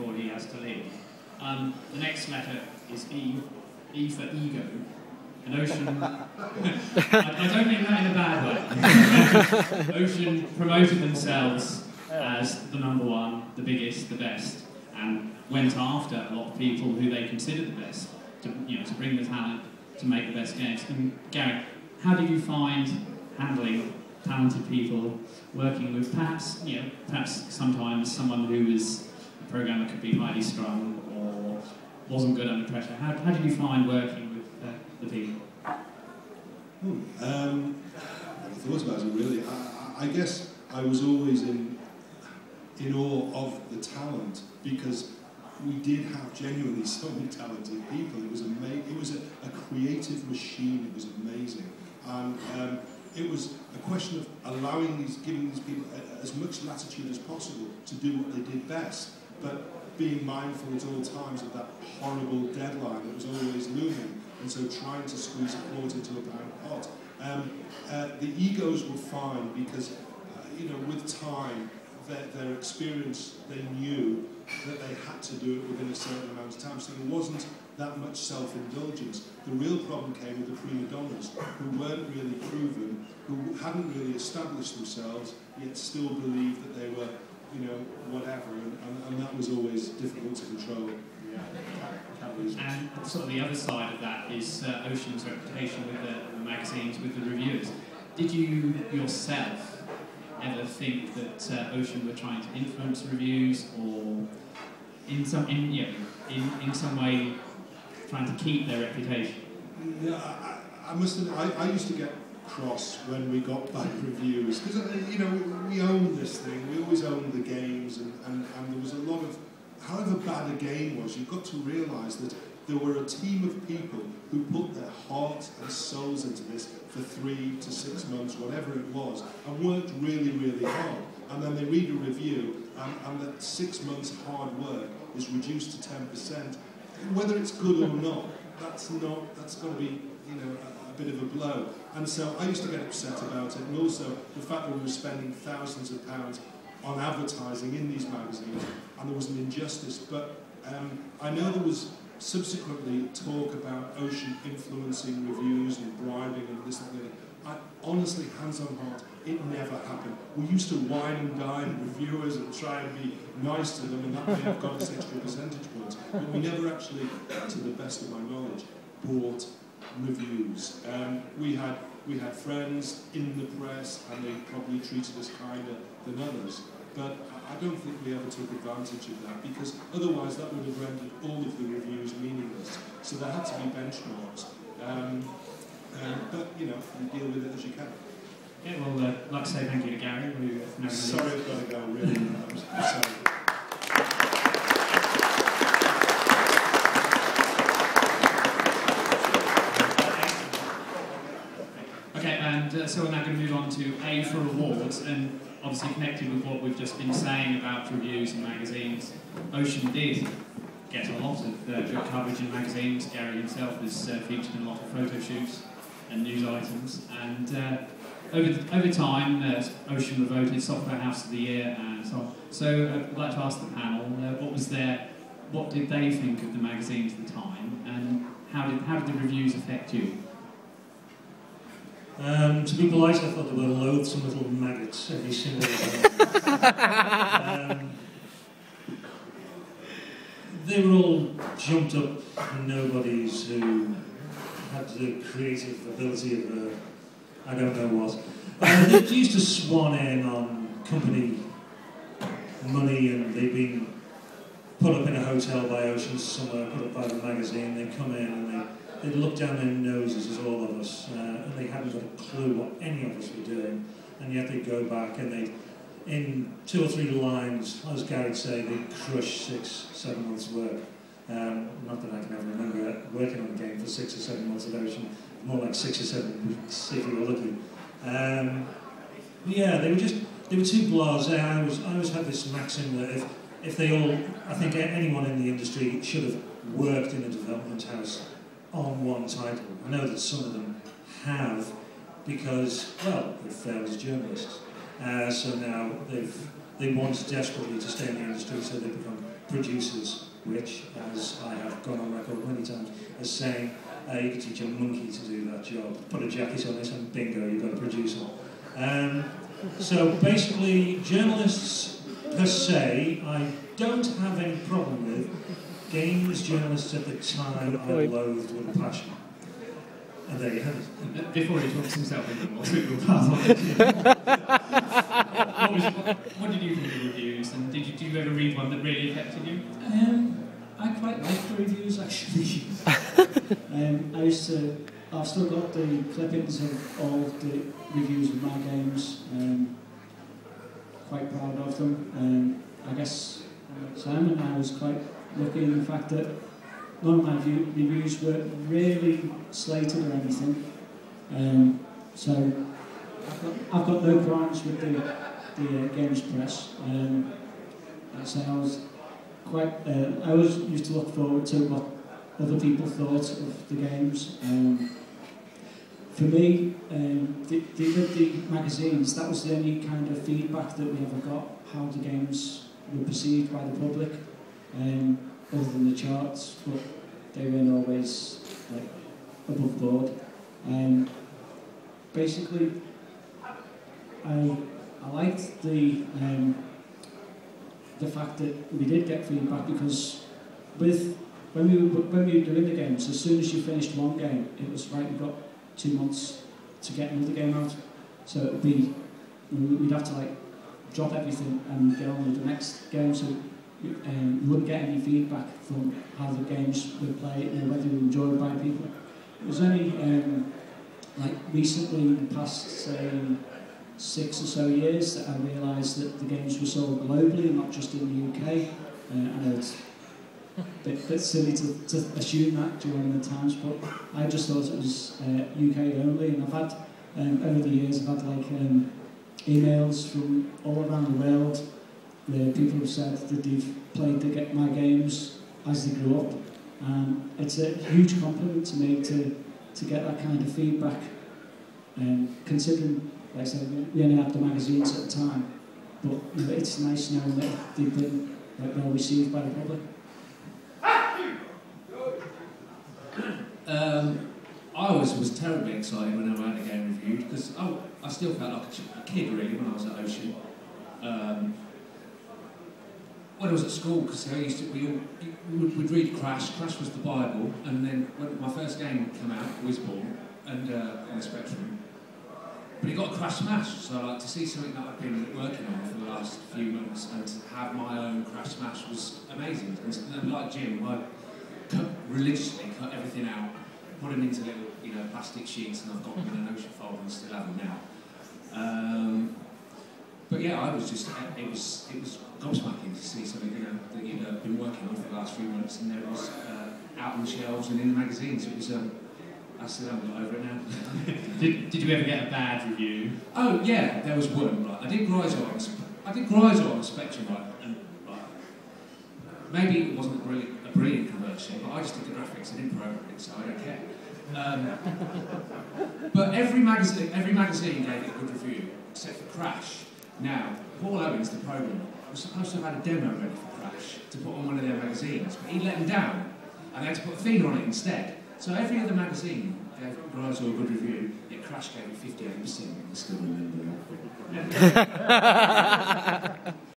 before he has to leave. The next letter is E. E for ego. And Ocean, I don't mean that in a bad way. Ocean promoted themselves as the #1, the biggest, the best, and went after a lot of people who they considered the best to bring the talent to make the best games. And Gary, how do you find handling talented people, working with perhaps sometimes someone who is a programmer could be highly strung or wasn't good under pressure? How did you find working with the people? I never thought about it really. I guess I was always in awe of the talent, because we did have genuinely so many talented people. It was amazing. It was a creative machine. It was amazing, and it was a question of giving these people as much latitude as possible to do what they did best, but being mindful at all times of that horrible deadline that was always looming, and so trying to squeeze a quart into a pound pot. The egos were fine because, with time, their experience, they knew that they had to do it within a certain amount of time, so there wasn't that much self-indulgence. The real problem came with the prima donnas, who weren't really proven, who hadn't really established themselves, yet still believed that they were, whatever, and that was always difficult to control. Yeah. And sort of the other side of that is Ocean's reputation with the magazines, with the reviewers. Did you yourself ever think that Ocean were trying to influence reviews, or in some way trying to keep their reputation? Yeah, I must admit, I used to get cross when we got bad reviews, because we owned this thing. We always owned the games, and there was a lot of, however bad a game was, you've got to realise that there were a team of people who put their heart and souls into this for 3 to 6 months, whatever it was, and worked really, really hard. And then they read a review, and that 6 months hard work is reduced to 10%. Whether it's good or not, that's got to be, a bit of a blow. And so I used to get upset about it, and also the fact that we were spending thousands of pounds on advertising in these magazines, and there was an injustice. But I know there was subsequently talk about Ocean influencing reviews and bribing and this and that. Honestly, hands on heart, it never happened. We used to wine and dine reviewers and try and be nice to them, and that may have got us extra percentage points, but we never actually, to the best of my knowledge, bought reviews. We had friends in the press, and they probably treated us kinder than others, but I don't think we ever took advantage of that, because otherwise that would have rendered all of the reviews meaningless. So there had to be benchmarks. But you deal with it as you can. Yeah, well, I'd like to say thank you to Gary. Sorry, I've got to go. Really, I'm sorry. Okay, and so we're now going to move on to A for awards, and obviously connected with what we've just been saying about reviews and magazines. Ocean did get a lot of good coverage in magazines. Gary himself was featured in a lot of photo shoots and news items, and over time Ocean were voted Software House of the Year and so on. So I'd like to ask the panel, what did they think of the magazines at the time, and how did the reviews affect you? To be polite, I thought they were loathsome little maggots every single day. They were all jumped up nobodies who had the creative ability of I don't know what. They used to swan in on company money, and they'd been put up in a hotel by Ocean somewhere, put up by the magazine. They'd come in and they'd look down their noses at all of us, and they hadn't got a clue what any of us were doing, and yet they'd go back and they'd, in 2 or 3 lines, as Gary would say, they'd crush 6, 7 months' work. Not that I can ever remember working on a game for 6 or 7 months at Ocean, more like 6 or 7 weeks if you were lucky. Yeah, they were too blasé. I always had this maxim that if they all, I think anyone in the industry should have worked in a development house on one title. I know that some of them have, because, well, they've failed as journalists. So now they want desperately to stay in the industry, so they become producers, which, as I have gone on record many times, as saying, you could teach a monkey to do that job. Put a jacket on it and bingo, you've got a producer. So basically, journalists per se, I don't have any problem with. Games journalists at the time I loathed with a passion. And there you have it. Before he talks himself into more suitable what did you think of the reviews, and did you ever read one that really affected you? I quite like the reviews, actually. I've still got the clippings of all the reviews of my games. Quite proud of them. I guess Simon and I was quite lucky in the fact that none of my reviews were really slated or anything. So I've got no qualms with the games press. So I was quite. I always used to look forward to what other people thought of the games. For me, the magazines, that was the only kind of feedback that we ever got, how the games were perceived by the public, other than the charts, but they weren't always like above board. Basically, I liked the fact that we did get feedback, because when we were doing the games, as soon as you finished one game, it was right, we've got 2 months to get another game out. So it would be, we'd have to like drop everything and get on with the next game. So we wouldn't get any feedback from how the games were played and whether they were enjoyed by people. It was only like recently, in the past, say, 6 or so years, that I realised that the games were sold globally, not just in the UK. I know it's a bit silly to assume that during the times, but I just thought it was UK only. And I've had, over the years, I've had like emails from all around the world where people have said that they've played my games as they grew up. It's a huge compliment to me to get that kind of feedback, considering, like I said, we only had the magazines at the time, but you know, it's nice knowing that they've been like, well received by the public. I always was terribly excited whenever I had a game reviewed, because I still felt like a kid really when I was at Ocean. When I was at school, because we'd read Crash. Crash was the Bible, and then when my first game came out, Wizborn, and on the Spectrum, but it got a Crash Smash. So like to see something that I've been working on for the last few months and to have my own Crash Smash was amazing. And like Jim, I religiously cut everything out, put them into little, plastic sheets, and I've got them in an Ocean folder and still have them now. But yeah, it was gobsmacking to see something, that you'd been working on for the last few months, and there it was out on the shelves and in the magazines. It was, I still haven't got over it now. Did you ever get a bad review? Oh yeah, there was one. Right, I did Gryzor on the Spectrum, right, and maybe it wasn't a brilliant conversion, but I just did the graphics. I didn't program it, so I don't care. But every magazine gave it a good review, except for Crash. Now, Paul Owens, the programmer, was supposed to have had a demo ready for Crash to put on one of their magazines, but he let them down, and they had to put a feeder on it instead. So every other magazine gave Gryzor a good review, yet Crash gave it 58%. I still remember that.